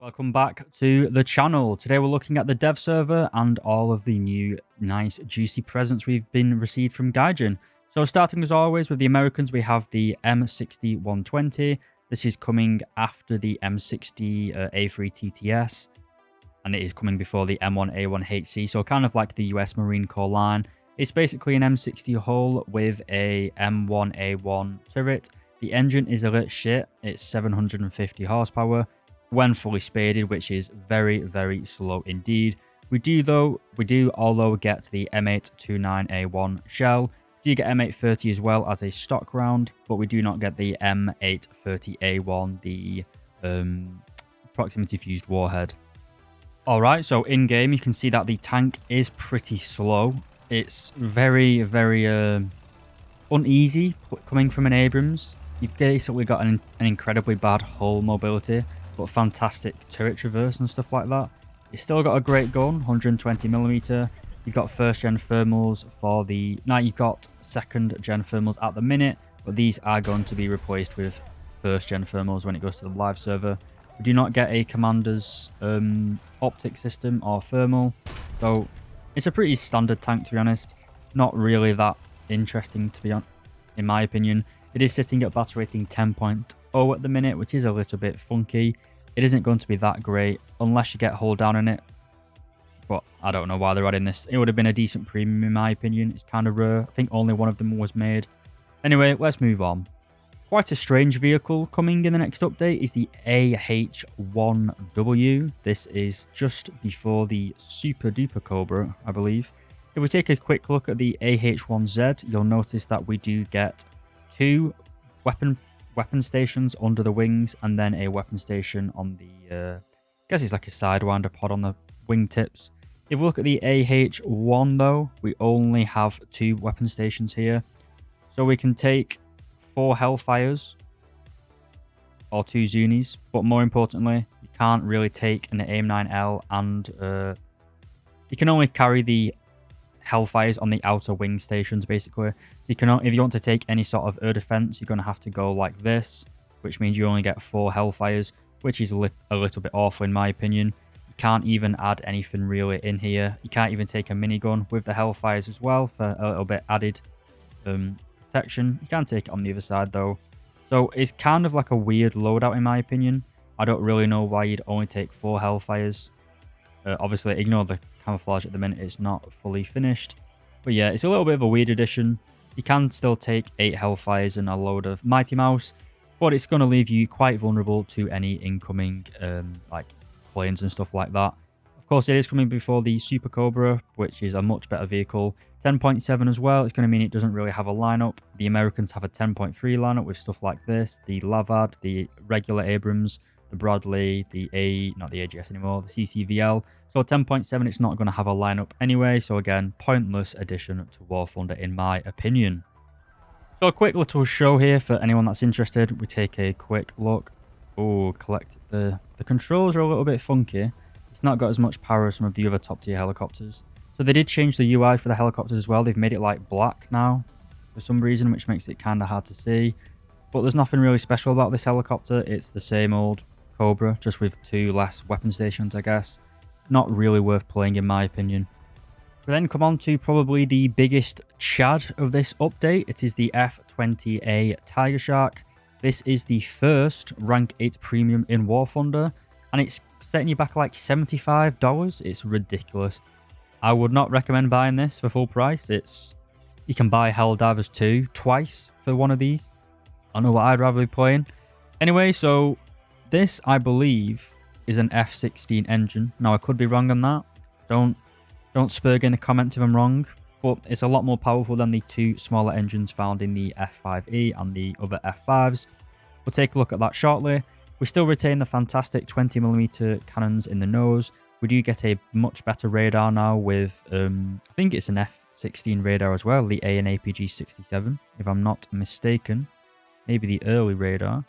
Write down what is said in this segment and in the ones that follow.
Welcome back to the channel. Today we're looking at the dev server and all of the new nice juicy presents we've been received from Gaijin. So starting as always with the Americans, we have the M60-120. This is coming after the M60A3 TTS, and it is coming before the M1A1HC, so kind of like the US Marine Corps line. It's basically an M60 hull with a M1A1 turret. The engine is a lit shit. It's 750 horsepower. When fully spaded, which is very, very slow indeed. We do although get the M829A1 shell. Do get M830 as well as a stock round, but we do not get the M830A1, the proximity fused warhead. Alright, so in game you can see that the tank is pretty slow. It's very, very uneasy coming from an Abrams. You've basically got an incredibly bad hull mobility, but fantastic turret traverse and stuff like that. It's still got a great gun, 120mm. You've got first gen thermals for the... Now you've got second gen thermals at the minute, but these are going to be replaced with first gen thermals when it goes to the live server. We do not get a commander's optic system or thermal, so it's a pretty standard tank, to be honest. Not really that interesting, to be honest, in my opinion. It is sitting at battle rating 10.0 at the minute, which is a little bit funky. It isn't going to be that great unless you get hull down in it. But I don't know why they're adding this. It would have been a decent premium in my opinion. It's kind of rare. I think only one of them was made. Anyway, let's move on. Quite a strange vehicle coming in the next update is the AH-1W. This is just before the Super Duper Cobra, I believe. If we take a quick look at the AH-1Z, you'll notice that we do get two weapon stations under the wings, and then a weapon station on the I guess it's like a sidewinder pod on the wingtips. If we look at the AH-1 though, we only have two weapon stations here, so we can take 4 Hellfires or 2 Zunis, but more importantly you can't really take an AIM-9L, and you can only carry the Hellfires on the outer wing stations, basically. So you can, if you want to take any sort of air defense, you're going to have to go like this, which means you only get 4 Hellfires, which is a little bit awful in my opinion. You can't even add anything really in here. You can't even take a minigun with the Hellfires as well for a little bit added protection. You can take it on the other side though. So it's kind of like a weird loadout in my opinion. I don't really know why you'd only take 4 Hellfires. Obviously, ignore the camouflage at the minute, it's not fully finished. But yeah, it's a little bit of a weird addition. You can still take 8 Hellfires and a load of Mighty Mouse, but it's going to leave you quite vulnerable to any incoming like planes and stuff like that. Of course, it is coming before the Super Cobra, which is a much better vehicle. 10.7 as well. It's going to mean it doesn't really have a lineup. The Americans have a 10.3 lineup with stuff like this, the Lavad, the regular Abrams, the Bradley, not the AGS anymore, the CCVL. So 10.7, it's not going to have a lineup anyway. So again, pointless addition to War Thunder in my opinion. So a quick little show here for anyone that's interested. We take a quick look. Oh, collect the controls are a little bit funky. It's not got as much power as some of the other top tier helicopters. So they did change the UI for the helicopters as well. They've made it like black now for some reason, which makes it kind of hard to see. But there's nothing really special about this helicopter. It's the same old Cobra, just with 2 less weapon stations, I guess. Not really worth playing in my opinion. We then come on to probably the biggest chad of this update. It is the F-20A Tiger Shark. This is the first rank 8 premium in War Thunder, and it's setting you back like $75. It's ridiculous. I would not recommend buying this for full price. You can buy Helldivers 2 twice for one of these. I know what I'd rather be playing. Anyway, so this, I believe, is an F-16 engine. Now, I could be wrong on that. Don't spurg in the comments if I'm wrong. But it's a lot more powerful than the 2 smaller engines found in the F-5E and the other F-5s. We'll take a look at that shortly. We still retain the fantastic 20mm cannons in the nose. We do get a much better radar now with, I think it's an F-16 radar as well, the AN/APG-67, if I'm not mistaken. Maybe the early radar.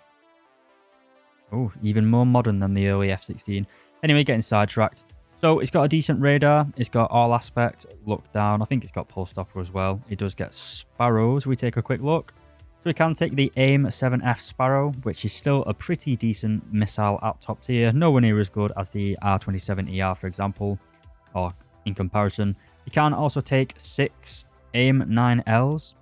Oh, even more modern than the early F-16. Anyway, getting sidetracked. So it's got a decent radar. It's got all aspect, look down. I think it's got pulse stopper as well. It does get sparrows. We take a quick look. So we can take the AIM-7F Sparrow, which is still a pretty decent missile at top tier. Nowhere near as good as the R-27ER, for example, or in comparison. You can also take 6 AIM-9Ls.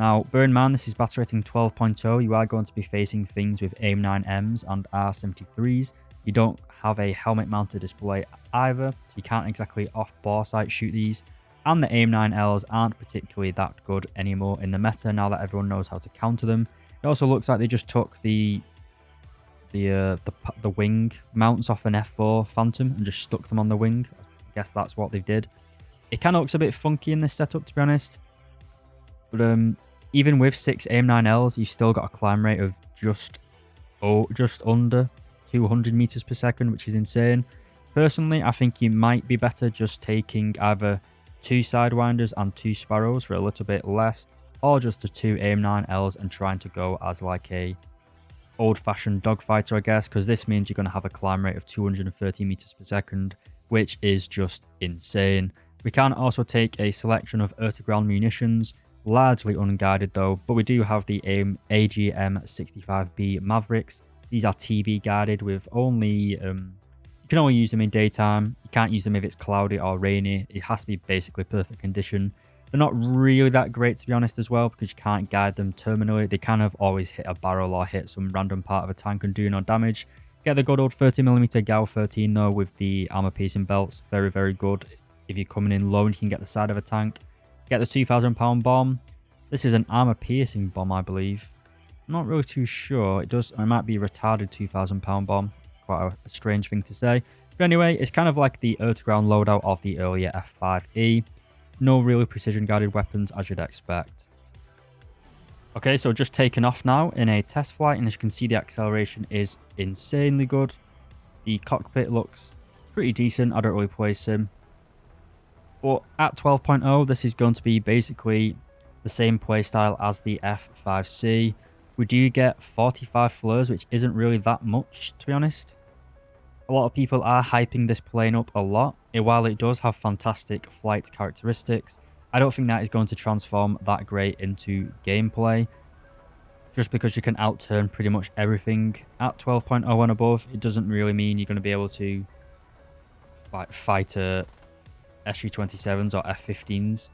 Now, bear in mind, this is battle rating 12.0. You are going to be facing things with AIM-9Ms and R-73s. You don't have a helmet-mounted display either, so you can't exactly off-bore sight shoot these. And the AIM-9Ls aren't particularly that good anymore in the meta now that everyone knows how to counter them. It also looks like they just took the wing mounts off an F4 Phantom and just stuck them on the wing. I guess that's what they did. It kind of looks a bit funky in this setup, to be honest. But even with 6 AIM-9Ls, you've still got a climb rate of just under 200 meters per second, which is insane. Personally, I think you might be better just taking either 2 Sidewinders and 2 Sparrows for a little bit less, or just the 2 AIM-9Ls and trying to go as like a old-fashioned dogfighter, I guess, because this means you're going to have a climb rate of 230 meters per second, which is just insane. We can also take a selection of air-to-ground munitions, largely unguided though, but we do have the AIM AGM-65B Mavericks. These are TV guided with only you can only use them in daytime. You can't use them if it's cloudy or rainy. It has to be basically perfect condition. They're not really that great, to be honest, as well, because you can't guide them terminally. They kind of always hit a barrel or hit some random part of a tank and do no damage. Get the good old 30mm Gal 13 though with the armor piercing belts. Very, very good. If you're coming in low and you can get the side of a tank. Get the 2,000 pound bomb. This is an armor piercing bomb, I believe. I'm not really too sure. It might be a retarded 2,000 pound bomb. Quite a strange thing to say. But anyway, it's kind of like the air-to-ground loadout of the earlier F-5E. No really precision guided weapons as you'd expect. Okay, so just taken off now in a test flight, and as you can see, the acceleration is insanely good. The cockpit looks pretty decent. I don't really play sim. But at 12.0, this is going to be basically the same playstyle as the F-5C. We do get 45 flares, which isn't really that much, to be honest. A lot of people are hyping this plane up a lot. While it does have fantastic flight characteristics, I don't think that is going to transform that great into gameplay. Just because you can outturn pretty much everything at 12.0 and above, it doesn't really mean you're going to be able to fight SU-27s or F-15s.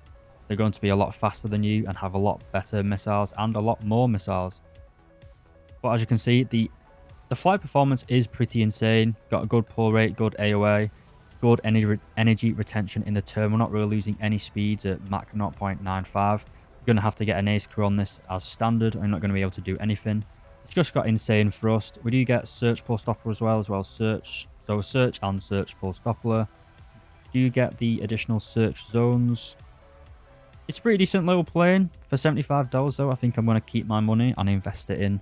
They're going to be a lot faster than you and have a lot better missiles and a lot more missiles. But as you can see, the flight performance is pretty insane. Got a good pull rate, good AOA, good energy retention in the turn. We're not really losing any speeds at Mach 0.95. You're going to have to get an ace crew on this as standard. I'm not going to be able to do anything. It's just got insane thrust. We do get search pulse doppler as well search. So search and search pulse doppler. Do you get the additional search zones? It's a pretty decent little plane. For $75 though, I think I'm going to keep my money and invest it in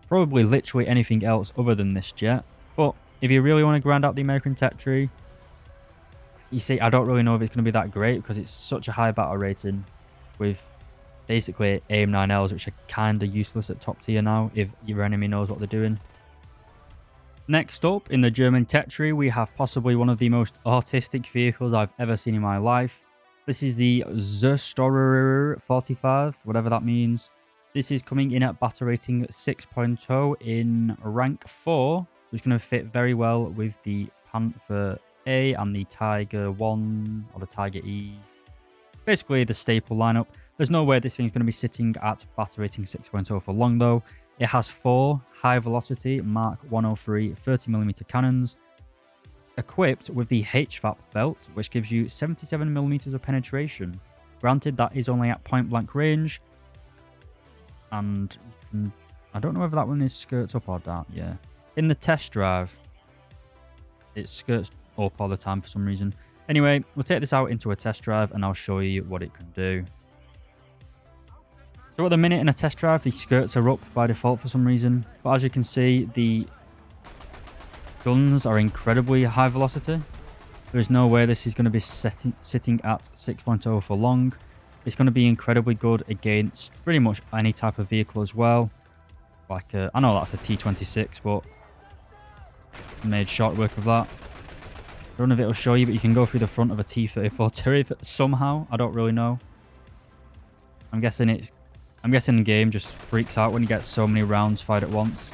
probably literally anything else other than this jet. But if you really want to grind out the American tech tree, you see, I don't really know if it's going to be that great because it's such a high battle rating with basically AIM-9Ls, which are kind of useless at top tier now if your enemy knows what they're doing. Next up, in the German tech tree, we have possibly one of the most autistic vehicles I've ever seen in my life. This is the Zerstorer 45, whatever that means. This is coming in at battle rating 6.0 in rank 4. So it's going to fit very well with the Panther A and the Tiger 1 or the Tiger E's. Basically the staple lineup. There's no way this thing's going to be sitting at battle rating 6.0 for long though. It has 4 high velocity Mark 103 30mm cannons, equipped with the HVAP belt, which gives you 77mm of penetration. Granted, that is only at point blank range, and I don't know whether that one is skirts up or down. Yeah, in the test drive, it skirts up all the time for some reason. Anyway, we'll take this out into a test drive, and I'll show you what it can do. So at the minute in a test drive, the skirts are up by default for some reason, but as you can see, the guns are incredibly high velocity. There's no way this is going to be sitting at 6.0 for long. It's going to be incredibly good against pretty much any type of vehicle as well. Like, I know that's a T-26, but I made short work of that. I don't know if it'll show you, but you can go through the front of a T-34 turret somehow. I don't really know. I'm guessing it's I'm guessing the game just freaks out when you get so many rounds fired at once.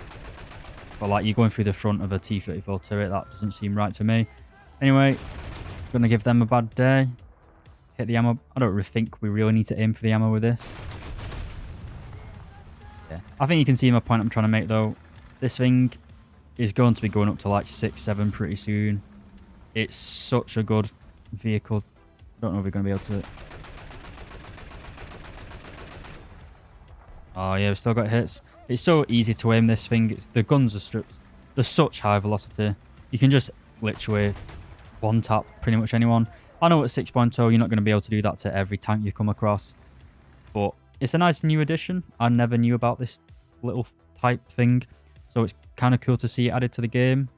But like, you're going through the front of a T-34 turret. That doesn't seem right to me. Anyway, gonna give them a bad day. Hit the ammo. I don't really think we really need to aim for the ammo with this. Yeah, I think you can see my point I'm trying to make though. This thing is going to be going up to like 6, 7 pretty soon. It's such a good vehicle. I don't know if we're going to be able to... Oh yeah, we've still got hits. It's so easy to aim this thing. The guns are they're such high velocity. You can just literally one tap pretty much anyone. I know at 6.0 you're not going to be able to do that to every tank you come across. But it's a nice new addition. I never knew about this little type thing. So it's kind of cool to see it added to the game.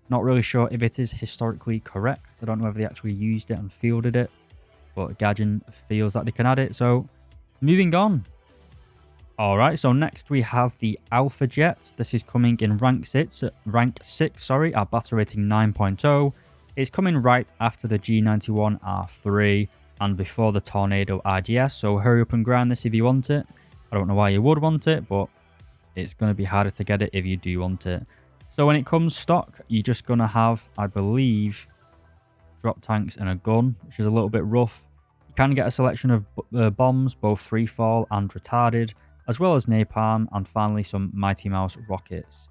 Not really sure if it is historically correct. I don't know if they actually used it and fielded it. But Gaijin feels like they can add it. So moving on. Alright, so next we have the Alpha Jet. This is coming in rank 6, at battle rating 9.0. It's coming right after the G91R3 and before the Tornado IDS. So hurry up and grind this if you want it. I don't know why you would want it, but it's going to be harder to get it if you do want it. So when it comes stock, you're just going to have, I believe, drop tanks and a gun, which is a little bit rough. You can get a selection of bombs, both free fall and retarded, as well as napalm, and finally some Mighty Mouse rockets.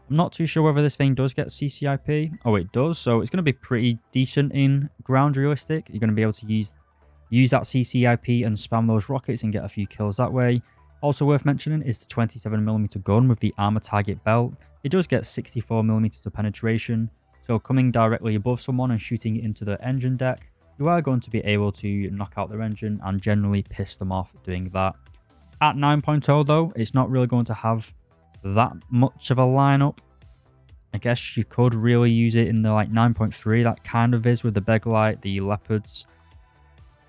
I'm not too sure whether this thing does get CCIP. Oh, it does. So it's going to be pretty decent in ground realistic. You're going to be able to use that CCIP and spam those rockets and get a few kills that way. Also worth mentioning is the 27mm gun with the armor target belt. It does get 64mm of penetration, so coming directly above someone and shooting it into the engine deck, you are going to be able to knock out their engine and generally piss them off doing that. At 9.0 though, it's not really going to have that much of a lineup. I guess you could really use it in the like 9.3, that kind of is with the Beglite, the Leopards.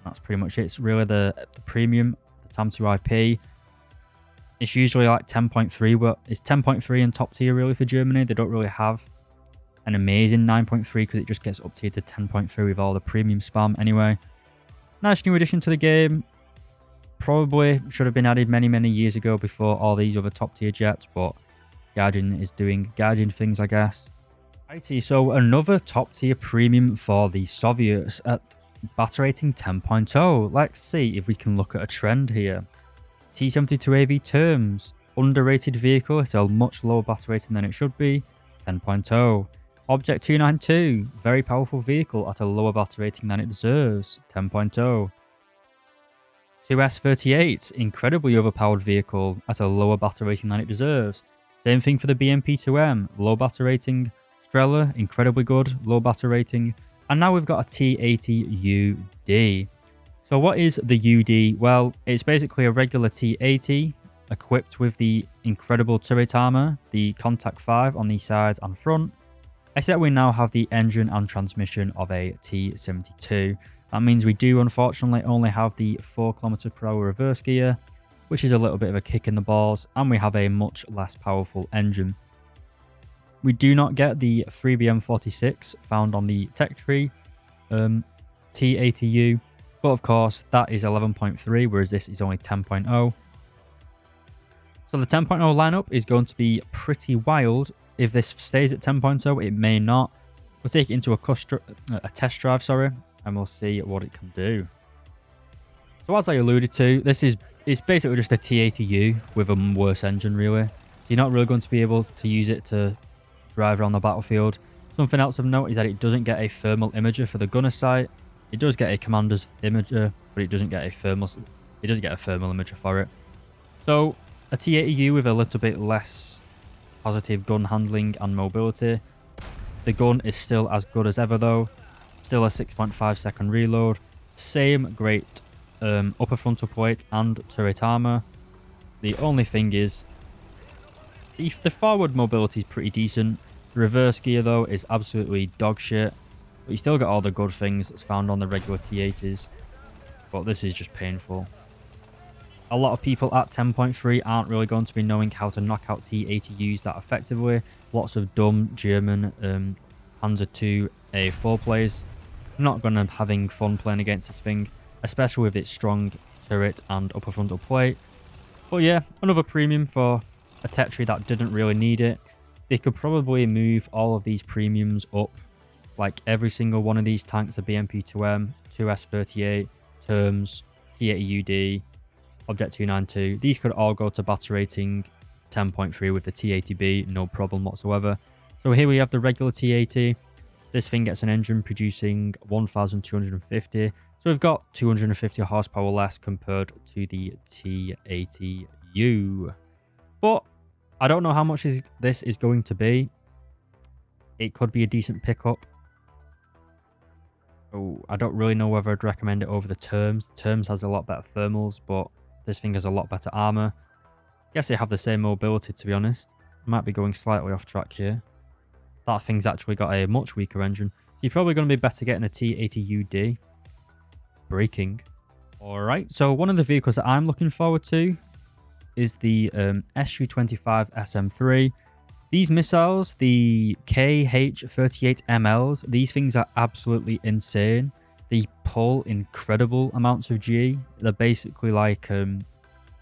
That's pretty much it. It's really the premium, the TAM2 IP. It's usually like 10.3, but it's 10.3 in top tier really for Germany. They don't really have an amazing 9.3 because it just gets up tier to 10.3 with all the premium spam anyway. Nice new addition to the game. Probably should have been added many, many years ago before all these other top tier jets, but Gaijin is doing Gaijin things, I guess. Righty, so another top tier premium for the Soviets at battle rating 10.0. Let's see if we can look at a trend here. T-72AV terms, underrated vehicle at a much lower battle rating than it should be, 10.0. Object 292, very powerful vehicle at a lower battle rating than it deserves, 10.0. 2S38, incredibly overpowered vehicle at a lower battle rating than it deserves. Same thing for the BMP-2M, low battle rating. Strela, incredibly good, low battle rating. And now we've got a T-80UD. So what is the UD? Well, it's basically a regular T-80 equipped with the incredible turret armor, the Contact 5 on the sides and front, except we now have the engine and transmission of a T-72. That means we do unfortunately only have the 4km/h reverse gear, which is a little bit of a kick in the balls, and we have a much less powerful engine. We do not get the 3BM46 found on the tech tree T-80U, but of course that is 11.3, whereas this is only 10.0. So the 10.0 lineup is going to be pretty wild. If this stays at 10.0, it may not. We'll take it into a test drive, and we'll see what it can do. So as I alluded to, it's basically just a T-80U with a worse engine, really. So you're not really going to be able to use it to drive around the battlefield. Something else of note is that it doesn't get a thermal imager for the gunner sight. It does get a commander's imager, but it doesn't get a thermal imager for it. So a T-80U with a little bit less positive gun handling and mobility. The gun is still as good as ever though. Still a 6.5 second reload. Same great upper frontal plate and turret armor. The only thing is, the forward mobility is pretty decent. The reverse gear though is absolutely dog shit. But you still got all the good things that's found on the regular T-80s. But this is just painful. A lot of people at 10.3 aren't really going to be knowing how to knock out T-80Us that effectively. Lots of dumb German Panzer II-A4 players. Not going to having fun playing against this thing, especially with its strong turret and upper frontal plate. But yeah, another premium for a tech tree that didn't really need it. They could probably move all of these premiums up. Like every single one of these tanks, a BMP-2M, 2S-38, Terms, T-80UD, Object 292. These could all go to battle rating 10.3 with the T-80B, no problem whatsoever. So here we have the regular T-80. This thing gets an engine producing 1,250. So we've got 250 horsepower less compared to the T-80U. But I don't know how much this is going to be. It could be a decent pickup. Oh, I don't really know whether I'd recommend it over the Terms. Terms has a lot better thermals, but this thing has a lot better armor. Guess they have the same mobility, to be honest. Might be going slightly off track here. That thing's actually got a much weaker engine. So you're probably going to be better getting a T-80UD. Braking. Alright, so one of the vehicles that I'm looking forward to is the SU-25SM3. These missiles, the KH-38MLs, these things are absolutely insane. They pull incredible amounts of G. They're basically like,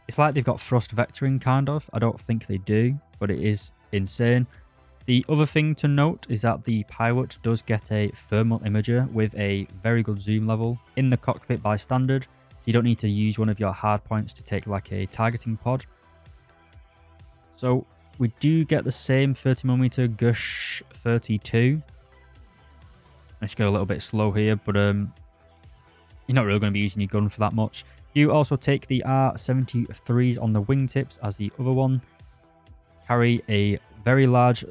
it's like they've got thrust vectoring, kind of. I don't think they do, but it is insane. The other thing to note is that the pilot does get a thermal imager with a very good zoom level in the cockpit by standard. You don't need to use one of your hard points to take like a targeting pod. So we do get the same 30mm Gush 32. Let's go a little bit slow here, but you're not really going to be using your gun for that much. You also take the R73s on the wingtips as the other one. Carry a very large...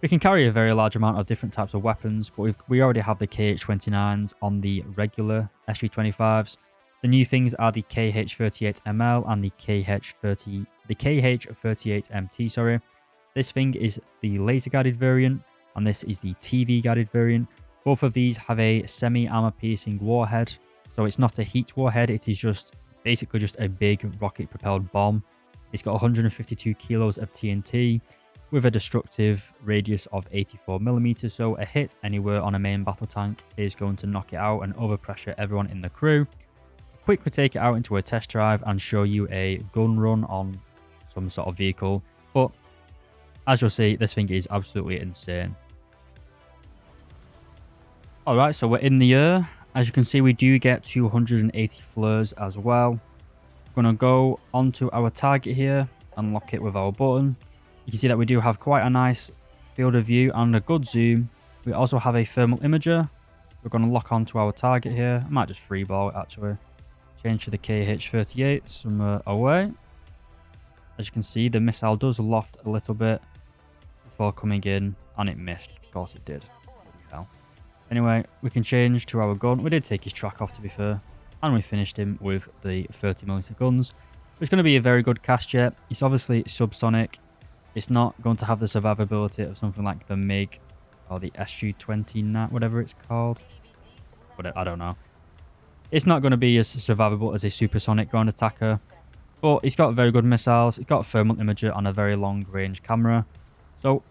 We can carry a very large amount of different types of weapons, but we already have the KH-29s on the regular SU-25s. The new things are the KH-38ML and the KH-38MT, sorry. This thing is the laser-guided variant, and this is the TV-guided variant. Both of these have a semi-armor-piercing warhead, so it's not a heat warhead, it is just basically just a big rocket-propelled bomb. It's got 152 kilos of TNT with a destructive radius of 84mm, so a hit anywhere on a main battle tank is going to knock it out and overpressure everyone in the crew. Quickly take it out into a test drive and show you a gun run on some sort of vehicle, but as you'll see, this thing is absolutely insane. Alright, so we're in the air. As you can see, we do get 280 flares as well. We're going to go onto our target here and lock it with our button. You can see that we do have quite a nice field of view and a good zoom. We also have a thermal imager. We're going to lock onto our target here. I might just freeball it actually. Change to the KH-38 somewhere away. As you can see, the missile does loft a little bit before coming in, and it missed. Of course it did. Anyway, we can change to our gun. We did take his track off, to be fair, and we finished him with the 30mm guns. It's going to be a very good cast jet. It's obviously subsonic. It's not going to have the survivability of something like the MiG or the SU-20, whatever it's called. But I don't know. It's not going to be as survivable as a supersonic ground attacker, but it's got very good missiles. It's got a thermal imager and a very long range camera. So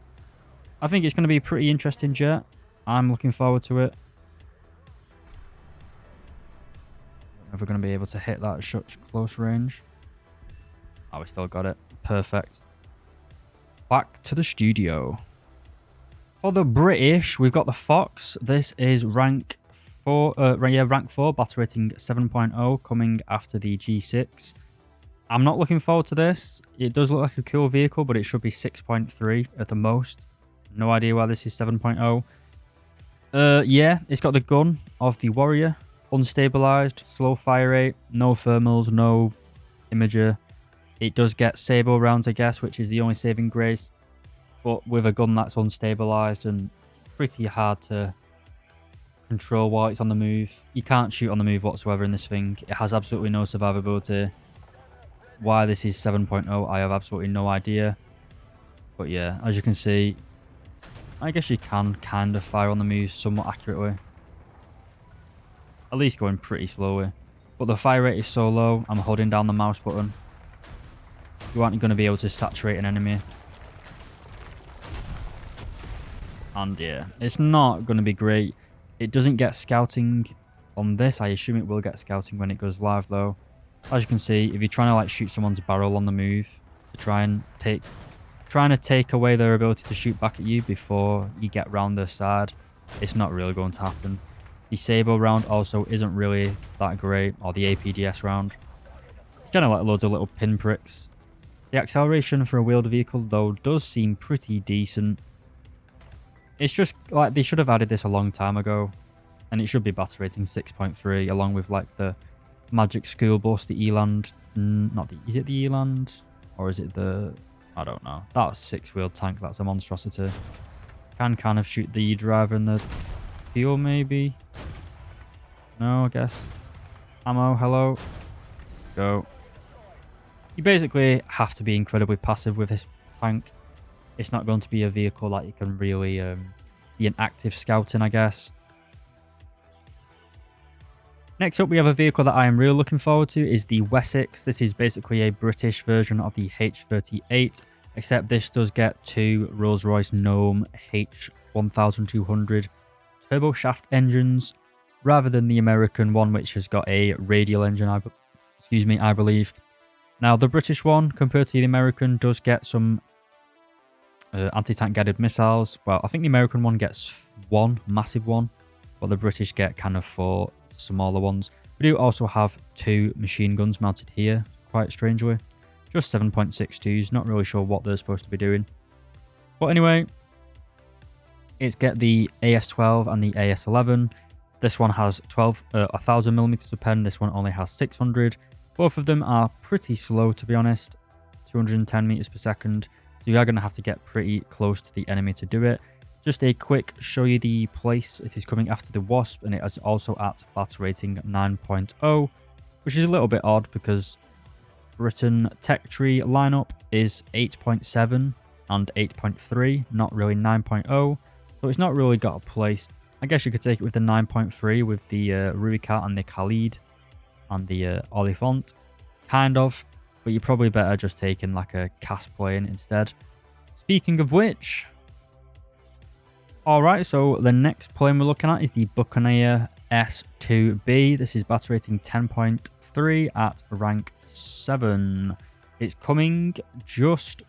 I think it's going to be a pretty interesting jet. I'm looking forward to it. I don't know if we're going to be able to hit that at such close range. Oh, we still got it. Perfect. Back to the studio. For the British, we've got the Fox. This is rank 4, rank 4, battle rating 7.0, coming after the G6. I'm not looking forward to this. It does look like a cool vehicle, but it should be 6.3 at the most. No idea why this is 7.0. Yeah, it's got the gun of the Warrior. Unstabilized, slow fire rate, no thermals, no imager. It does get Sabo rounds, I guess, which is the only saving grace. But with a gun that's unstabilized and pretty hard to control while it's on the move. You can't shoot on the move whatsoever in this thing. It has absolutely no survivability. Why this is 7.0, I have absolutely no idea. But yeah, as you can see, I guess you can kind of fire on the move somewhat accurately. At least going pretty slowly. But the fire rate is so low, I'm holding down the mouse button. You aren't going to be able to saturate an enemy. And yeah, it's not going to be great. It doesn't get scouting on this. I assume it will get scouting when it goes live though. As you can see, if you're trying to like shoot someone's barrel on the move to trying to take away their ability to shoot back at you before you get round their side, it's not really going to happen. The Sabo round also isn't really that great, or the APDS round. Kind of like loads of little pinpricks. The acceleration for a wheeled vehicle, though, does seem pretty decent. It's just like they should have added this a long time ago, and it should be battle rating 6.3, along with like the Magic School Bus, the Eland. Is it the Eland? Or is it the... I don't know. That's 6-wheeled tank. That's a monstrosity. Can kind of shoot the driver and the fuel, maybe? No, I guess. Ammo, hello. Go. You basically have to be incredibly passive with this tank. It's not going to be a vehicle that you can really be an active scout in, I guess. Next up, we have a vehicle that I am really looking forward to, is the Wessex. This is basically a British version of the H-38, except this does get two Rolls-Royce Gnome H-1200 turboshaft engines, rather than the American one, which has got a radial engine, I believe. Now, the British one, compared to the American, does get some anti-tank guided missiles. Well, I think the American one gets one massive one, but the British get kind of 4 smaller ones. We do also have 2 machine guns mounted here, quite strangely. Just 7.62s, not really sure what they're supposed to be doing. But anyway, it's get the AS-12 and the AS-11. This one has 1,000 millimeters of pen, this one only has 600. Both of them are pretty slow, to be honest, 210 meters per second. So you are going to have to get pretty close to the enemy to do it. Just a quick show you the place. It is coming after the Wasp, and it is also at battle rating 9.0, which is a little bit odd because Britain Tech Tree lineup is 8.7 and 8.3, not really 9.0. So it's not really got a place. I guess you could take it with the 9.3 with the Ruikat and the Khalid and the Oliphant, kind of. But you're probably better just taking like a CAS plane instead. Speaking of which... Alright, so the next plane we're looking at is the Buccaneer S2B. This is battle rating 10.3 at rank 7. It's coming just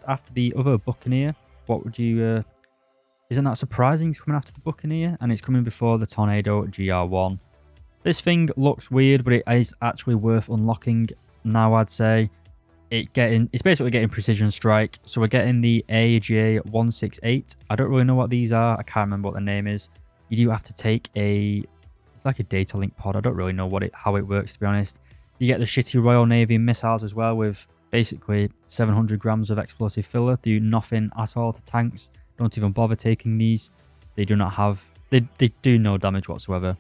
after the other Buccaneer. What would you... Isn't that surprising? It's coming after the Buccaneer, and it's coming before the Tornado GR1. This thing looks weird, but it is actually worth unlocking now, I'd say. It's basically getting precision strike. So we're getting the AJ168. I don't really know what these are. I can't remember what the name is. You do have to take it's like a data link pod. I don't really know how it works, to be honest. You get the shitty Royal Navy missiles as well, with basically 700 grams of explosive filler. Do nothing at all to tanks. Don't even bother taking these. They do not have... They do no damage whatsoever.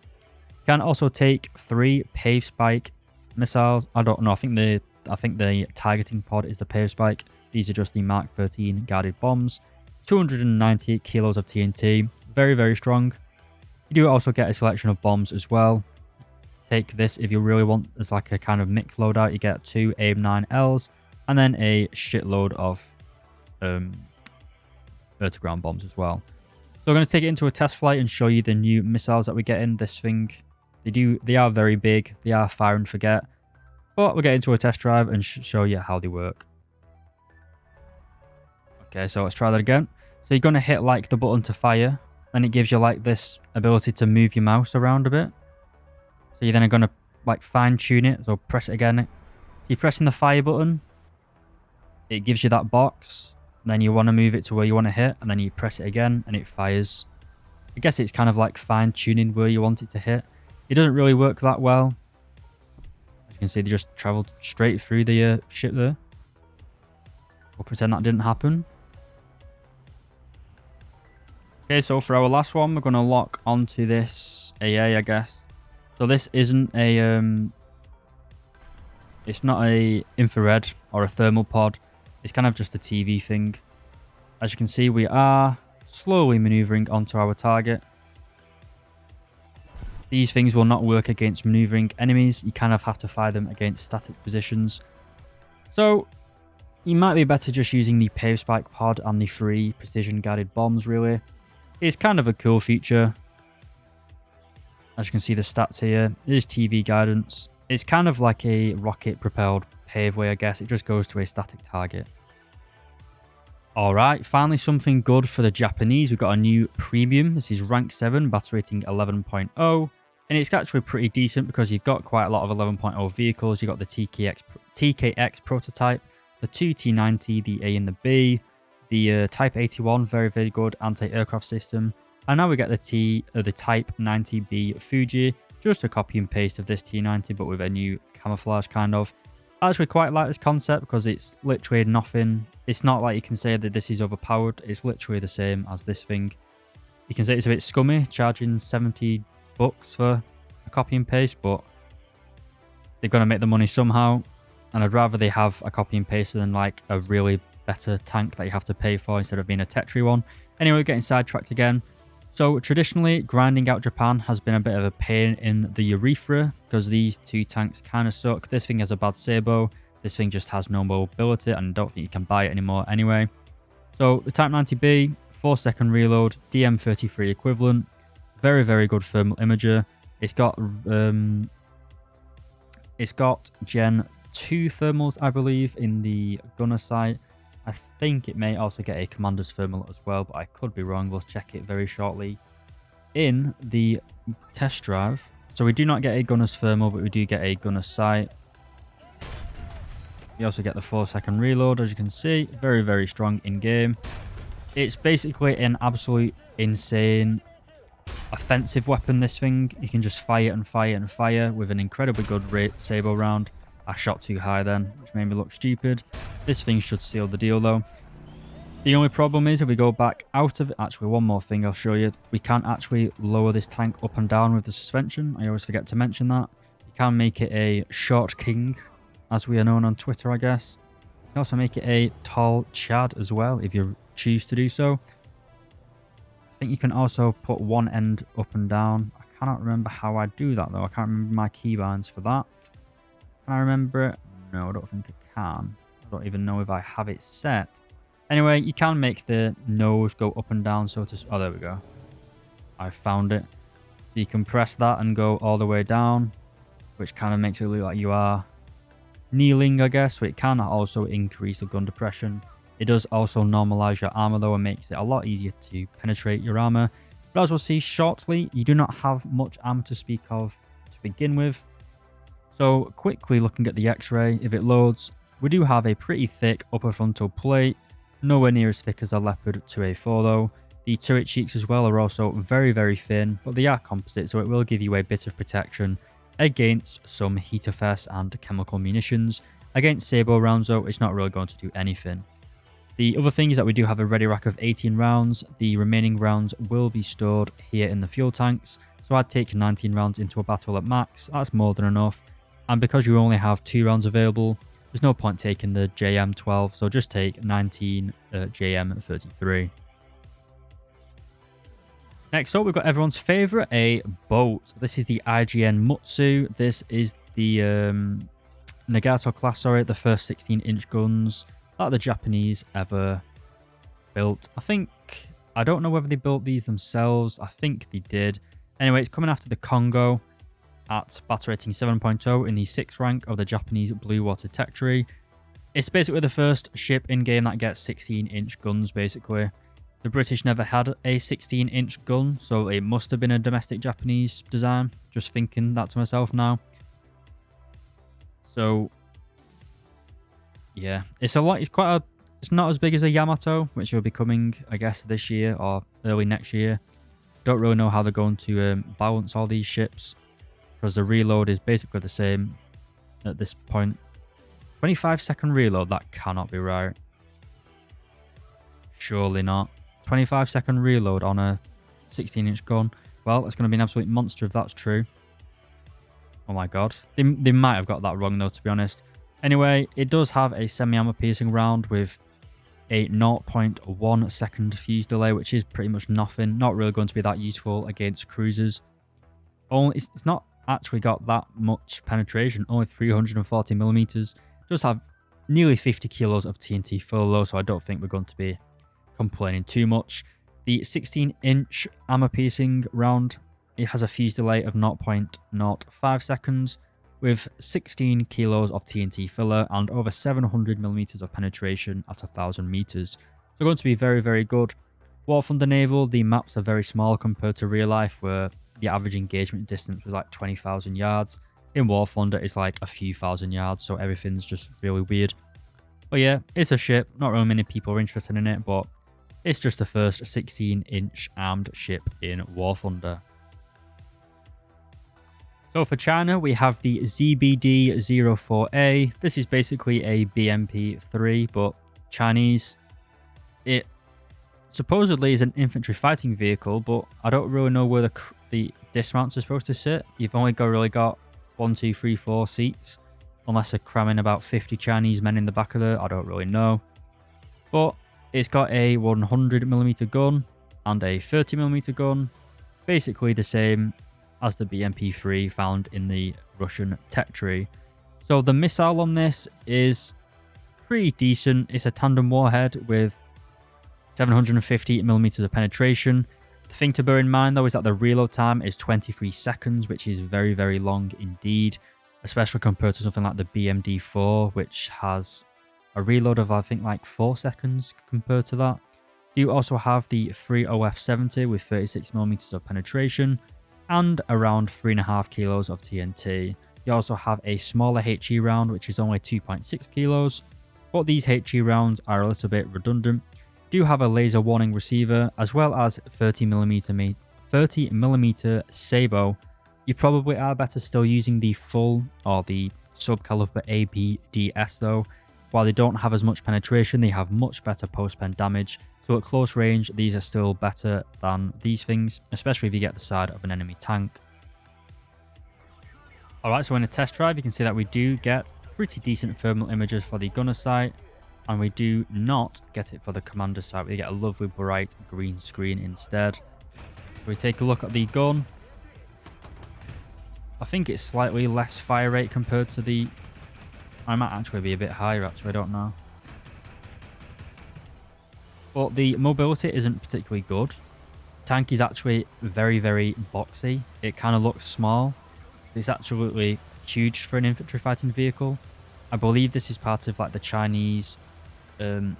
You can also take 3 Pave Spike missiles. I don't know. I think the targeting pod is the Pave Spike. These are just the Mark 13 guarded bombs. 290 kilos of TNT. Very, very strong. You do also get a selection of bombs as well. Take this if you really want as like a kind of mixed loadout. You get 2 AIM-9Ls and then a shitload of air-to-ground bombs as well. So I'm going to take it into a test flight and show you the new missiles that we get in this thing. They are very big. They are fire and forget. But we'll get into a test drive and show you how they work. Okay, so let's try that again. So you're going to hit like the button to fire. Then it gives you like this ability to move your mouse around a bit. So you're then going to like fine tune it. So press it again. So you're pressing the fire button. It gives you that box. Then you want to move it to where you want to hit. And then you press it again and it fires. I guess it's kind of like fine tuning where you want it to hit. It doesn't really work that well. As you can see, they just traveled straight through the ship there. We'll pretend that didn't happen. Okay, so for our last one, we're going to lock onto this AA, I guess. So this isn't a... it's not a infrared or a thermal pod. It's kind of just a TV thing. As you can see, we are slowly maneuvering onto our target. These things will not work against maneuvering enemies. You kind of have to fire them against static positions. So you might be better just using the Pave Spike pod and the 3 precision guided bombs, really. It's kind of a cool feature. As you can see the stats here, it is TV guidance. It's kind of like a rocket-propelled paveway, I guess. It just goes to a static target. Alright, finally something good for the Japanese. We've got a new premium. This is rank 7, battle rating 11.0. And it's actually pretty decent because you've got quite a lot of 11.0 vehicles. You've got the TKX prototype, the 2 T90, the A and the B, the Type 81, very, very good anti-aircraft system. And now we get the Type 90B Fuji, just a copy and paste of this T90, but with a new camouflage kind of. I actually quite like this concept because it's literally nothing. It's not like you can say that this is overpowered. It's literally the same as this thing. You can say it's a bit scummy, charging $70 for a copy and paste, but they're going to make the money somehow. And I'd rather they have a copy and paste than like a really better tank that you have to pay for instead of being a Tetri one. Anyway, we're getting sidetracked again. So traditionally, grinding out Japan has been a bit of a pain in the urethra because these two tanks kind of suck. This thing has a bad Sabo. This thing just has no mobility and I don't think you can buy it anymore anyway. So the Type 90B, 4-second reload, DM33 equivalent. Very, very good thermal imager. It's got Gen 2 thermals, I believe, in the gunner sight. I think it may also get a commander's thermal as well, but I could be wrong. We'll check it very shortly in the test drive. So we do not get a gunner's thermal, but we do get a gunner's sight. We also get the 4-second reload, as you can see. Very, very strong in game. It's basically an absolute insane offensive weapon, this thing. You can just fire and fire and fire with an incredibly good Sabo round. I shot too high then, which made me look stupid. This thing should seal the deal though. The only problem is if we go back out of it, actually one more thing I'll show you. We can't actually lower this tank up and down with the suspension. I always forget to mention that. You can make it a short king, as we are known on Twitter, I guess. You can also make it a tall Chad as well, if you choose to do so. I think you can also put one end up and down. I cannot remember how I do that though. I can't remember my keybinds for that. Can I remember it? No, I don't think I can. I don't even know if I have it set. Anyway, you can make the nose go up and down. So to... Oh, there we go. I found it. So you can press that and go all the way down, which kind of makes it look like you are kneeling, I guess. So it can also increase the gun depression. It does also normalize your armor, though, and makes it a lot easier to penetrate your armor. But as we'll see shortly, you do not have much armor to speak of to begin with. So quickly looking at the X-ray, if it loads, we do have a pretty thick upper frontal plate, nowhere near as thick as a Leopard 2A4 though. The turret cheeks as well are also very, very thin, but they are composite, so it will give you a bit of protection against some heater vests and chemical munitions. Against Sabo rounds though, it's not really going to do anything. The other thing is that we do have a ready rack of 18 rounds. The remaining rounds will be stored here in the fuel tanks, so I'd take 19 rounds into a battle at max. That's more than enough. And because you only have 2 rounds available, there's no point taking the JM12, so just take 19 JM33. Next up, we've got everyone's favourite, a boat. This is the IGN Mutsu. This is the Nagato class, sorry, the first 16-inch guns that the Japanese ever built. I don't know whether they built these themselves. I think they did. Anyway, it's coming after the Congo at battle rating 7.0 in the 6th rank of the Japanese Blue Water Tech Tree. It's basically the first ship in-game that gets 16-inch guns, basically. The British never had a 16-inch gun, so it must have been a domestic Japanese design. Just thinking that to myself now. So, yeah. It's not as big as a Yamato, which will be coming, I guess, this year or early next year. Don't really know how they're going to balance all these ships, because the reload is basically the same at this point. 25-second reload, that cannot be right. Surely not. 25-second reload on a 16-inch gun. Well, it's going to be an absolute monster if that's true. Oh my god. They might have got that wrong though, to be honest. Anyway, it does have a semi-armor piercing round with a 0.1 second fuse delay, which is pretty much nothing. Not really going to be that useful against cruisers. It's not actually got that much penetration, only 340 millimeters. Does have nearly 50 kilos of TNT full though, so I don't think we're going to be complaining too much. The 16-inch armor piercing round, it has a fuse delay of 0.05 seconds. with 16 kilos of TNT filler and over 700mm of penetration at 1000 meters. So going to be very, very good. War Thunder Naval, the maps are very small compared to real life, where the average engagement distance was like 20,000 yards. In War Thunder, it's like a few thousand yards, so everything's just really weird. But yeah, it's a ship. Not really many people are interested in it, but it's just the first 16-inch armed ship in War Thunder. So for China, we have the ZBD-04A. This is basically a BMP-3, but Chinese. It supposedly is an infantry fighting vehicle, but I don't really know where the dismounts are supposed to sit. You've only really got 1, 2, 3, 4 seats, unless they're cramming about 50 Chinese men in the back of it. I don't really know. But it's got a 100mm gun and a 30mm gun, basically the same as the BMP-3 found in the Russian tech tree. So the missile on this is pretty decent. It's a tandem warhead with 750mm of penetration. The thing to bear in mind though is that the reload time is 23 seconds, which is very, very long indeed, especially compared to something like the BMD-4, which has a reload of I think like 4 seconds compared to that. You also have the 30F70 with 36mm of penetration and around 3.5 kilos of TNT. You also have a smaller HE round, which is only 2.6 kilos, but these HE rounds are a little bit redundant. You do have a laser warning receiver, as well as 30mm SAKO. You probably are better still using the full or the sub-caliber ABDS though. While they don't have as much penetration, they have much better post-pen damage. So at close range, these are still better than these things, especially if you get the side of an enemy tank. Alright, so in a test drive, you can see that we do get pretty decent thermal images for the gunner sight, and we do not get it for the commander sight. We get a lovely bright green screen instead. We take a look at the gun. I think it's slightly less fire rate compared to the... I might actually be a bit higher, actually, I don't know. But the mobility isn't particularly good. The tank is actually very, very boxy. It kind of looks small. It's absolutely huge for an infantry fighting vehicle. I believe this is part of like the Chinese, kind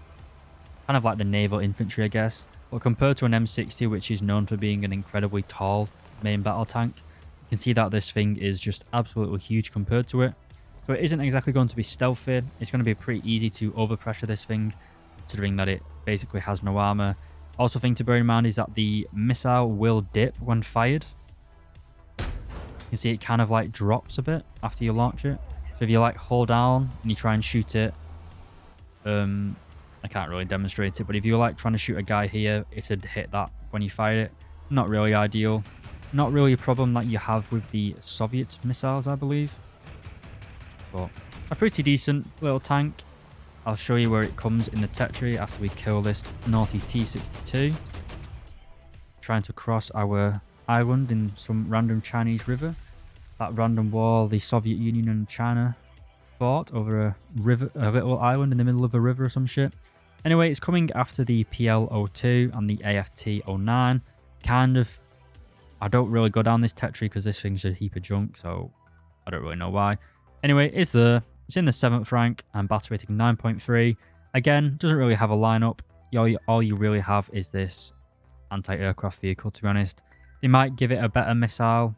of like the naval infantry, I guess. But compared to an M60, which is known for being an incredibly tall main battle tank, you can see that this thing is just absolutely huge compared to it. So it isn't exactly going to be stealthy. It's going to be pretty easy to overpressure this thing, considering that it basically has no armor. Also, thing to bear in mind is that the missile will dip when fired. You see it kind of like drops a bit after you launch it. So if you like hold down and you try and shoot it, I can't really demonstrate it, but if you're like trying to shoot a guy here, it'd hit that when you fire it. Not really ideal. Not really a problem that you have with the Soviet missiles, I believe. But a pretty decent little tank. I'll show you where it comes in the tech tree after we kill this naughty T-62. Trying to cross our island in some random Chinese river. That random war the Soviet Union and China fought over a river, a little island in the middle of a river or some shit. Anyway, it's coming after the PL-02 and the AFT-09. Kind of, I don't really go down this tech tree because this thing's a heap of junk, so I don't really know why. Anyway, it's there. It's in the 7th rank and battle rating 9.3. Again, doesn't really have a lineup. All you really have is this anti-aircraft vehicle, to be honest. They might give it a better missile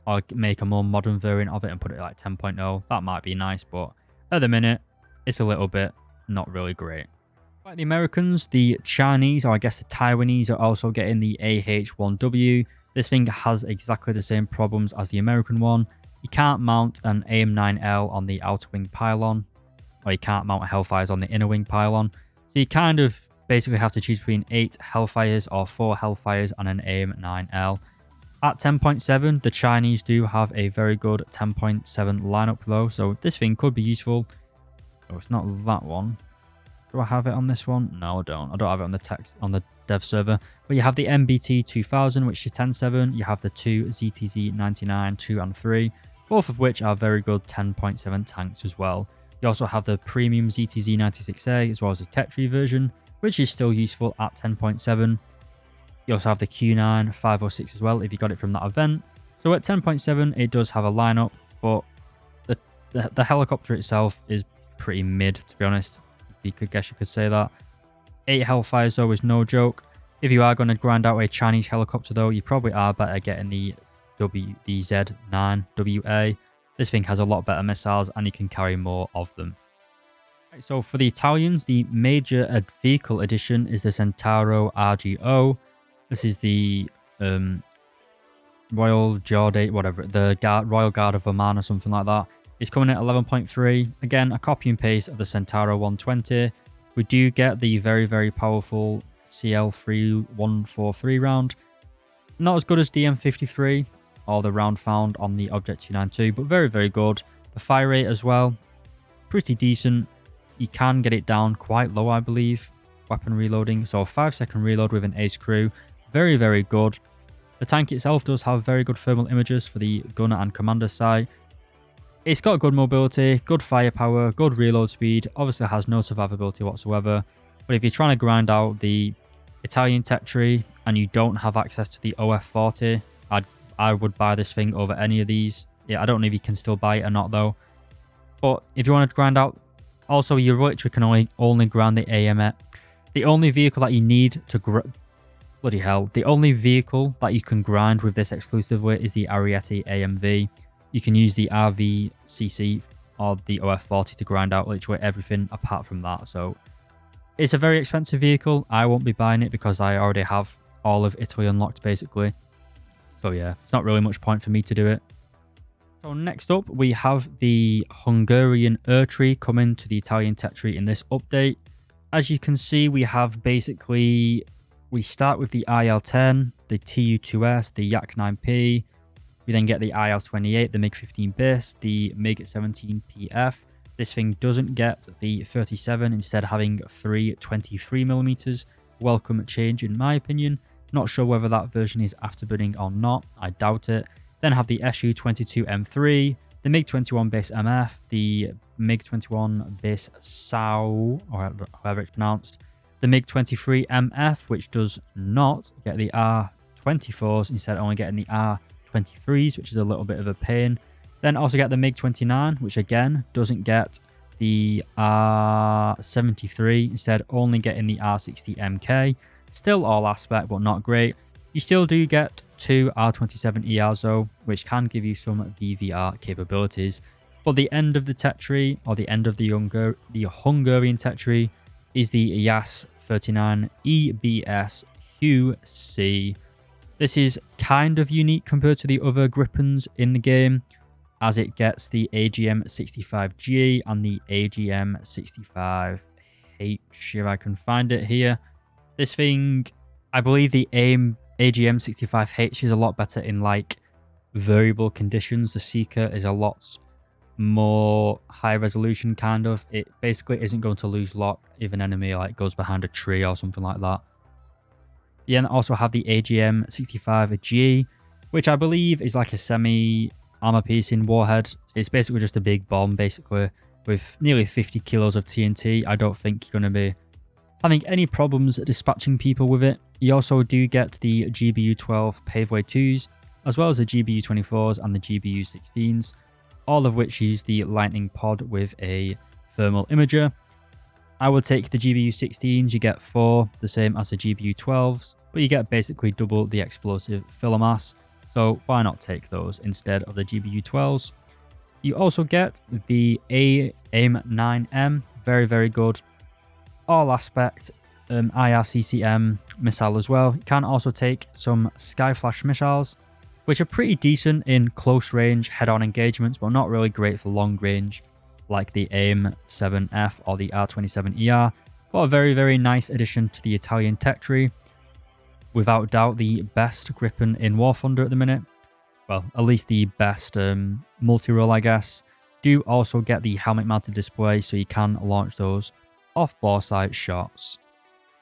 or make a more modern variant of it and put it like 10.0. That might be nice, but at the minute, it's a little bit not really great. Like the Americans, the Chinese, or I guess the Taiwanese, are also getting the AH-1W. This thing has exactly the same problems as the American one. You can't mount an AIM-9L on the outer wing pylon, or you can't mount Hellfires on the inner wing pylon. So you kind of basically have to choose between 8 Hellfires or 4 Hellfires and an AIM-9L. At 10.7, the Chinese do have a very good 10.7 lineup though, so this thing could be useful. Oh, it's not that one. Do I have it on this one? No, I don't. I don't have it on the text on the dev server. But you have the MBT 2000, which is 10.7. You have the 2 ZTZ 99, 2 and 3. Both of which are very good 10.7 tanks as well. You also have the premium ZTZ 96A as well as the tech tree version, which is still useful at 10.7. You also have the Q9 506 as well if you got it from that event. So at 10.7 it does have a lineup, but The helicopter itself is pretty mid, to be honest. You could say that. 8 Hellfires, though, is no joke. If you are going to grind out a Chinese helicopter, though, you probably are better getting the Z-9WA. This thing has a lot better missiles, and you can carry more of them. Right, so for the Italians, the major vehicle addition is the Centauro RGO. This is the Royal Geordie, whatever, the Royal Guard of Oman or something like that. It's coming at 11.3. Again, a copy and paste of the Centauro 120. We do get the very, very powerful CL3143 round. Not as good as DM53 or the round found on the Object 292, but very, very good. The fire rate as well, pretty decent. You can get it down quite low, I believe. Weapon reloading, so a 5-second reload with an ace crew. Very, very good. The tank itself does have very good thermal images for the gunner and commander side. It's got good mobility, good firepower, good reload speed. Obviously has no survivability whatsoever. But if you're trying to grind out the Italian tech tree and you don't have access to the OF40, I would buy this thing over any of these. Yeah, I don't know if you can still buy it or not though. But if you want to grind out, also you literally can only grind the AMF. The only vehicle that you need to bloody hell, the only vehicle that you can grind with this exclusively is the Ariete AMV. You can use the RVCC or the OF40 to grind out literally everything apart from that. So it's a very expensive vehicle. I won't be buying it because I already have all of Italy unlocked basically. So yeah, it's not really much point for me to do it. So next up, we have the Hungarian Air Tree coming to the Italian tech tree in this update. As you can see, we have basically, we start with the IL-10, the TU-2S, the Yak-9P. We then get the IL-28, the MiG-15 BIS, the MiG-17PF. This thing doesn't get the 37, instead having 3 23mm. Welcome change in my opinion. Not sure whether that version is afterburning or not. I doubt it. Then have the SU-25SM3, the MiG-21 BIS MF, the MiG-21 BIS SAO, or however it's pronounced, the MiG-23 MF, which does not get the R-24s, instead only getting the R-23s, which is a little bit of a pain. Then also get the MiG-29, which again doesn't get the R-73, instead only getting the R-60 MK. Still all aspect, but not great. You still do get 2 R-27ERs though, which can give you some VVR capabilities. But the end of the tech tree, or the end of the Hungarian tech tree, is the YAS-39EBS QC. This is kind of unique compared to the other Gripens in the game, as it gets the AGM-65G and the AGM-65H, if I can find it here. This thing, I believe the AGM-65H is a lot better in like variable conditions. The Seeker is a lot more high resolution kind of. It basically isn't going to lose lock if an enemy like goes behind a tree or something like that. You then also have the AGM-65G, which I believe is like a semi-armor-piercing warhead. It's basically just a big bomb, basically, with nearly 50 kilos of TNT. I don't think you're going to be having any problems dispatching people with it. You also do get the GBU-12 Paveway 2s, as well as the GBU-24s and the GBU-16s, all of which use the lightning pod with a thermal imager. I would take the GBU-16s, you get 4, the same as the GBU-12s, but you get basically double the explosive filler mass, so why not take those instead of the GBU-12s? You also get the AIM-9M, very, very good. All aspect IRCCM missile as well. You can also take some Skyflash missiles, which are pretty decent in close range head-on engagements, but not really great for long range, like the AIM-7F or the R-27ER, but a very, very nice addition to the Italian tech tree. Without doubt, the best Gripen in War Thunder at the minute. Well, at least the best multi-role, I guess. Do also get the helmet-mounted display, so you can launch those off-bore sight shots.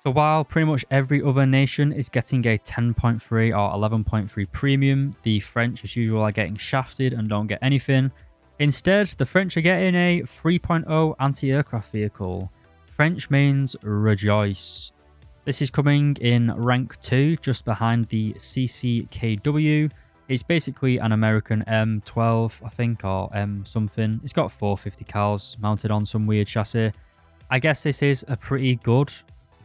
So while pretty much every other nation is getting a 10.3 or 11.3 premium, the French as usual are getting shafted and don't get anything. Instead, the French are getting a 3.0 anti-aircraft vehicle. French mains rejoice. This is coming in rank 2, just behind the CCKW. It's basically an American M12, I think, or M something. It's got 450 cals mounted on some weird chassis. I guess this is a pretty good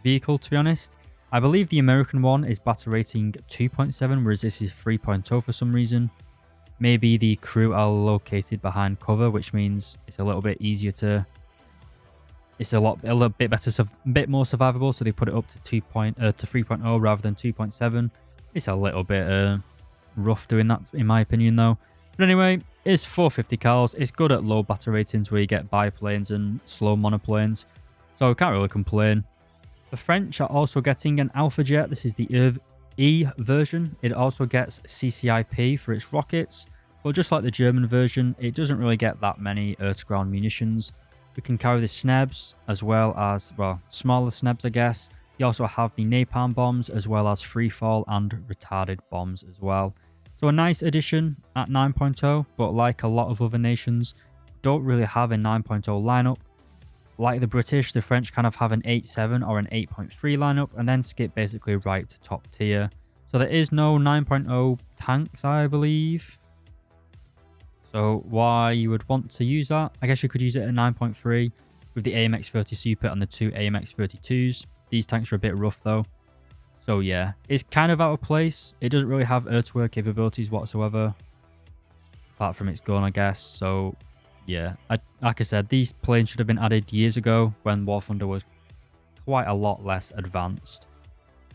vehicle, to be honest. I believe the American one is battle rating 2.7, whereas this is 3.0 for some reason. Maybe the crew are located behind cover, which means it's a little bit easier to... It's a little bit better, a bit more survivable, so they put it up to 3.0 rather than 2.7. It's a little bit rough doing that, in my opinion, though. But anyway, it's 450 cals. It's good at low battle ratings where you get biplanes and slow monoplanes, so can't really complain. The French are also getting an Alpha Jet. This is the E version. It also gets CCIP for its rockets, but just like the German version, it doesn't really get that many air-to-ground munitions. We can carry the Snebs as well as, well, smaller Snebs, I guess. You also have the napalm bombs as well as freefall and retarded bombs as well. So a nice addition at 9.0, but like a lot of other nations, don't really have a 9.0 lineup. Like the British, the French kind of have an 8.7 or an 8.3 lineup and then skip basically right to top tier. So there is no 9.0 tanks, I believe. So why you would want to use that? I guess you could use it at 9.3 with the AMX-30 Super and the two AMX-32s. These tanks are a bit rough though. So yeah, it's kind of out of place. It doesn't really have air-to-air capabilities whatsoever. Apart from its gun, I guess. So yeah, like I said, these planes should have been added years ago when War Thunder was quite a lot less advanced.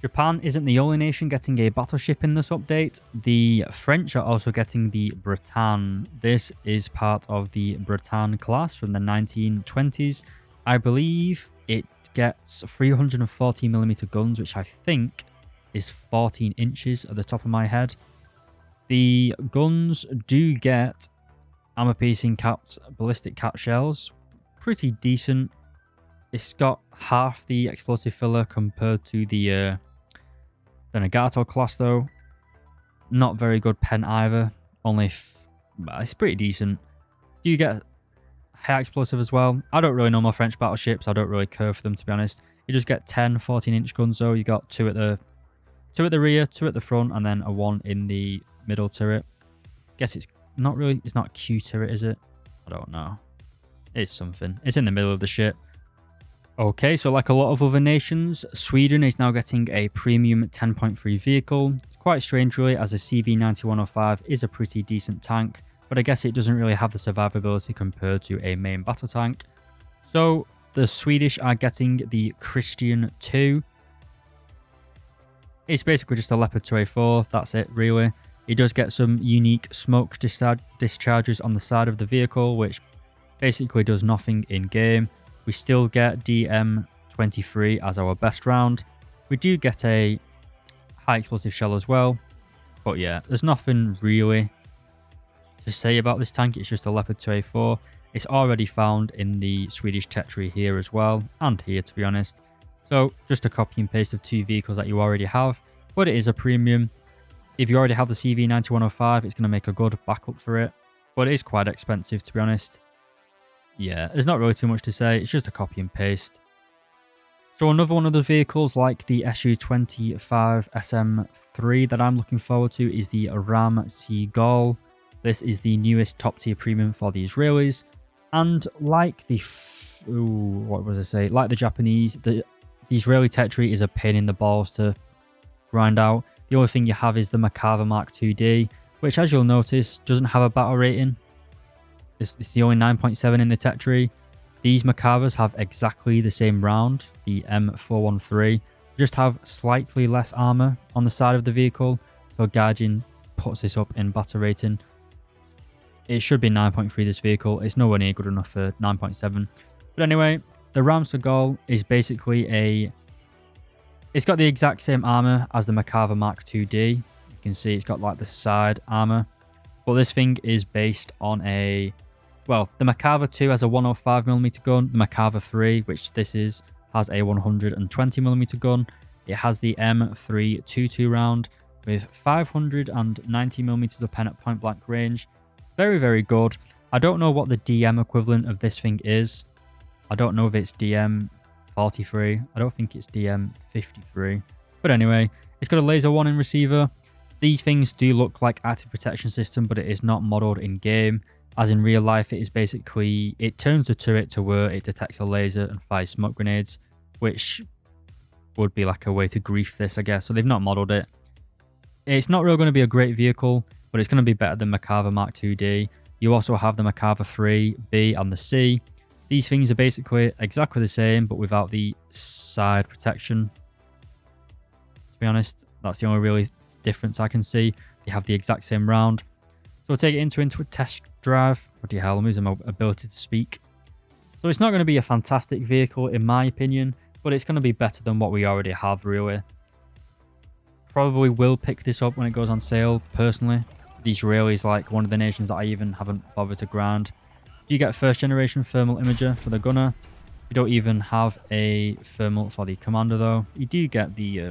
Japan isn't the only nation getting a battleship in this update. The French are also getting the Bretagne. This is part of the Bretagne class from the 1920s. I believe it gets 340mm guns, which I think is 14 inches at the top of my head. The guns do get armor-piercing capped ballistic cap shells. Pretty decent. It's got half the explosive filler compared to the Nagato class though. Not very good pen either. It's pretty decent. Do you get high explosive as well? I don't really know my French battleships. I don't really care for them, to be honest. You just get 10 14-inch guns though. You got two at the rear, two at the front, and then a one in the middle turret. Guess it's not a Q turret, is it? I don't know. It's something. It's in the middle of the ship. Okay, so like a lot of other nations, Sweden is now getting a premium 10.3 vehicle. It's quite strange really, as a CV9105 is a pretty decent tank, but I guess it doesn't really have the survivability compared to a main battle tank. So the Swedish are getting the Christian 2. It's basically just a Leopard 2A4, that's it really. It does get some unique smoke discharges on the side of the vehicle, which basically does nothing in game. We still get DM23 as our best round. We do get a high explosive shell as well. But yeah, there's nothing really to say about this tank. It's just a Leopard 2A4. It's already found in the Swedish tech tree here as well, and here to be honest. So just a copy and paste of two vehicles that you already have, but it is a premium. If you already have the CV9105, it's going to make a good backup for it, but it is quite expensive to be honest. Yeah, there's not really too much to say. It's just a copy and paste. So another one of the vehicles like the SU-25SM3 that I'm looking forward to is the Ram Seagull. This is the newest top tier premium for the Israelis. And like the like the Japanese, the Israeli tech tree is a pain in the balls to grind out. The only thing you have is the Makava Mark 2D, which as you'll notice doesn't have a battle rating. It's the only 9.7 in the tech tree. These Makavas have exactly the same round, the M413, just have slightly less armor on the side of the vehicle. So Gaijin puts this up in battle rating. It should be 9.3 this vehicle. It's nowhere near good enough for 9.7. But anyway, the Ram Seagull is basically it's got the exact same armor as the Makava Mark 2D. You can see it's got like the side armor. But this thing is based on the Makava 2 has a 105mm gun. The Makava 3, which this is, has a 120mm gun. It has the M322 round with 590mm of pen at point blank range. Very, very good. I don't know what the DM equivalent of this thing is. I don't know if it's DM43. I don't think it's DM53. But anyway, it's got a laser 1 in receiver, These things do look like active protection system, but it is not modeled in game. As in real life, it is basically, it turns the turret to where it detects a laser and fires smoke grenades, which would be like a way to grief this, I guess. So they've not modeled it. It's not really going to be a great vehicle, but it's going to be better than Macarthur Mark 2D. You also have the Macarthur 3B and the C. These things are basically exactly the same, but without the side protection. To be honest, that's the only really difference I can see. They have the exact same round. So we'll take it into a test drive. What the hell, I'm losing my ability to speak. So it's not going to be a fantastic vehicle in my opinion, but it's going to be better than what we already have really. Probably will pick this up when it goes on sale, personally. The Israeli is like one of the nations that I even haven't bothered to grind. You get first generation thermal imager for the gunner. You don't even have a thermal for the commander though. You do get the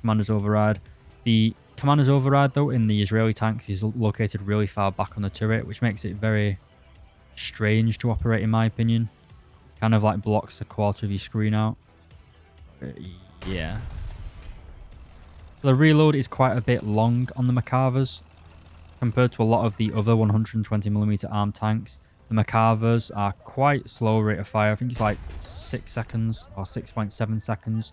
commander's override. The commander's override though in the Israeli tanks is located really far back on the turret, which makes it very strange to operate in my opinion. It kind of like blocks a quarter of your screen out. Yeah. So the reload is quite a bit long on the Macarthurs compared to a lot of the other 120mm armed tanks. The Macarthurs are quite slow rate of fire. I think it's like 6 seconds or 6.7 seconds.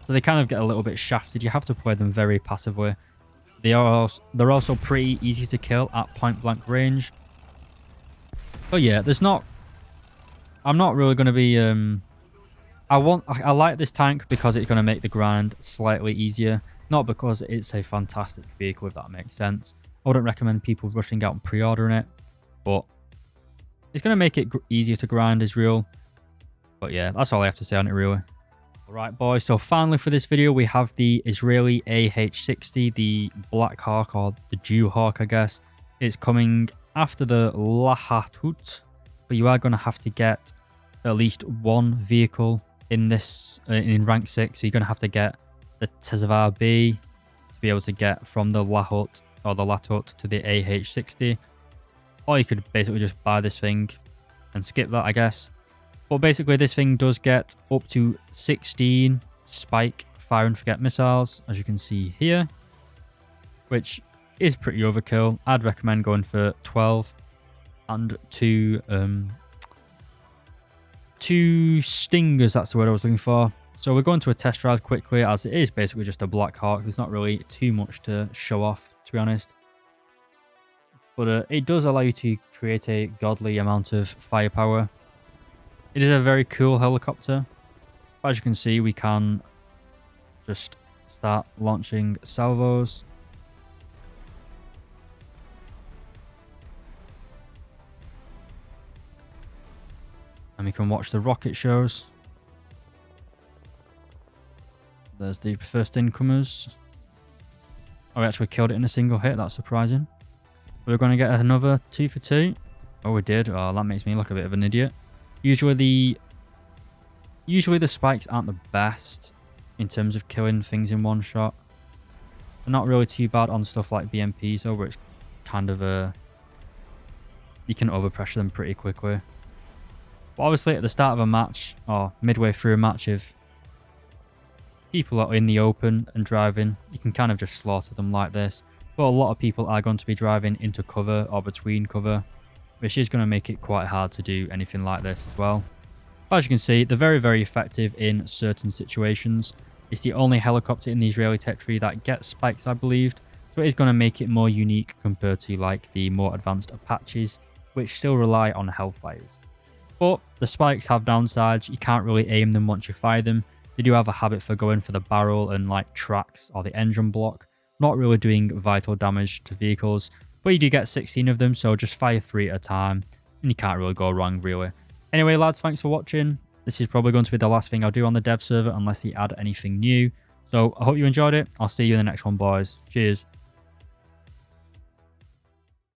So they kind of get a little bit shafted. You have to play them very passively. They're also pretty easy to kill at point blank range. But yeah, I'm not really going to be I like this tank because it's going to make the grind slightly easier, not because it's a fantastic vehicle, if that makes sense. I wouldn't recommend people rushing out and pre-ordering it, but it's going to make it easier to grind, is real. But yeah, that's all I have to say on it, really. Alright, boys, so finally for this video, we have the Israeli AH-60, the Black Hawk, or the Jew Hawk, I guess. It's coming after the Lahatut, but you are going to have to get at least one vehicle in this in rank 6. So you're going to have to get the Tezvar B to be able to get from the Lahut or the Latut to the AH-60. Or you could basically just buy this thing and skip that, I guess. But basically this thing does get up to 16 spike fire and forget missiles, as you can see here, which is pretty overkill. I'd recommend going for 12 and two stingers, that's the word I was looking for. So we're going to a test drive quickly, as it is basically just a Black Hawk. There's not really too much to show off, to be honest. But it does allow you to create a godly amount of firepower. It is a very cool helicopter. As you can see, we can just start launching salvos. And we can watch the rocket shows. There's the first incomers. Oh, we actually killed it in a single hit. That's surprising. We're going to get another 2 for 2. Oh, we did. Oh, that makes me look a bit of an idiot. Usually the spikes aren't the best in terms of killing things in one shot. They're not really too bad on stuff like BMPs, though, where it's kind of you can overpressure them pretty quickly. But obviously at the start of a match, or midway through a match, if people are in the open and driving, you can kind of just slaughter them like this. But a lot of people are going to be driving into cover or between cover, which is going to make it quite hard to do anything like this as well. As you can see, they're very, very effective in certain situations. It's the only helicopter in the Israeli tech tree that gets spikes, I believe. So it is going to make it more unique compared to like the more advanced Apaches, which still rely on hellfires. But the spikes have downsides. You can't really aim them once you fire them. They do have a habit for going for the barrel and like tracks or the engine block, not really doing vital damage to vehicles. But you do get 16 of them, so just fire 3 at a time, and you can't really go wrong, really. Anyway, lads, thanks for watching. This is probably going to be the last thing I'll do on the dev server unless they add anything new. So I hope you enjoyed it. I'll see you in the next one, boys. Cheers.